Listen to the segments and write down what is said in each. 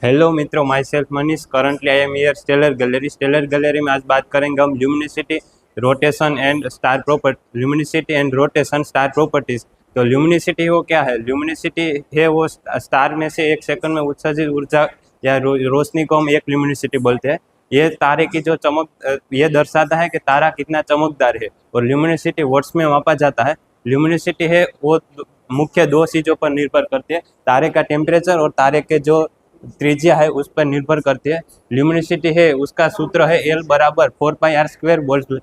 Hello मित्रों, myself Manish. Currently I am here stellar gallery. Stellar gallery में आज बात करेंगे हम luminosity, rotation and star property. Luminosity and rotation star properties. तो ल्यूमिनिसिटी वो क्या है? ल्यूमिनिसिटी है वो स्टार में से एक सेकंड में उत्सर्जित ऊर्जा या रोशनी को हम एक ल्यूमिनिसिटी बोलते हैं। ये तारे की जो चमक ये दर्शाता है कि तारा कितना चमकदार है। और ल्यूमिनिसिटी वॉट्स में मापा जाता है। ल्यूमिनिसिटी है वो मुख्य दो चीज़ों पर निर्भर करती है, तारे का टेम्परेचर और तारे के जो त्रिज्या है उस पर निर्भर करती है। ल्यूमिनिसिटी है उसका सूत्र है एल बराबर 4πr²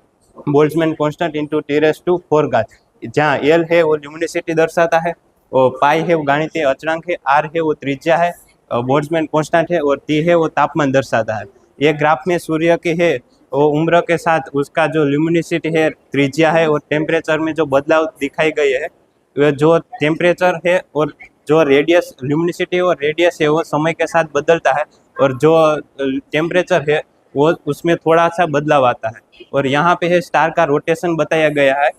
Boltzmann constant into T⁴ जहाँ एल है वो ल्यूमिनिसिटी दर्शाता है, और पाई है वो गणितीय अचळांक है, आर है वो त्रिज्या है, बोल्ट्जमैन कांस्टेंट है, और टी है वो तापमान दर्शाता है। ये ग्राफ में सूर्य की है वो उम्र के साथ उसका जो ल्यूमिनिसिटी है, त्रिज्या है और टेम्परेचर में जो बदलाव दिखाई गई है, जो टेम्परेचर है और जो रेडियस ल्यूमिनिसिटी और रेडियस है वो समय के साथ बदलता है, और जो टेम्परेचर है वो उसमें थोड़ा सा बदलाव आता है। और यहाँ पे है स्टार का रोटेशन बताया गया है।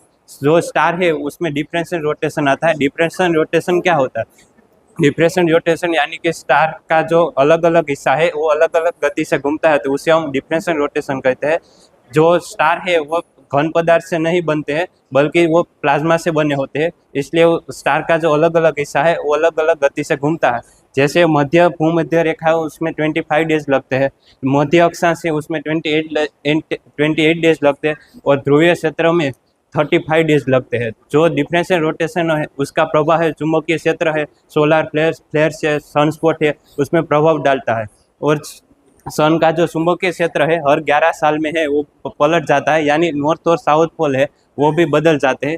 जो स्टार है उसमें डिफरेंशियल रोटेशन आता है। डिफरेंशियल रोटेशन क्या होता है? डिफरेंशियल रोटेशन यानी कि स्टार का जो अलग अलग हिस्सा है वो अलग अलग गति से घूमता है, तो उसे हम डिफरेंशियल रोटेशन कहते हैं। जो स्टार है वो घन पदार्थ से नहीं बनते हैं बल्कि वो प्लाज्मा से बने होते हैं, इसलिए वो स्टार का जो अलग अलग हिस्सा है वो अलग अलग गति से घूमता है। जैसे मध्य भूमध्य रेखा है उसमें 25 डेज लगते हैं, मध्य अक्षांश है उसमें 28 डेज लगते हैं, और ध्रुवीय क्षेत्र में 35 डेज लगते हैं। जो डिफरेंशियल रोटेशन है उसका प्रभाव है चुंबकीय क्षेत्र है, सोलर फ्लेयर्स है, सनस्पॉट है, उसमें प्रभाव डालता है। और सन का जो चुंबकीय क्षेत्र है हर 11 साल में है वो पलट जाता है, यानी नॉर्थ और साउथ पोल है वो भी बदल जाते हैं।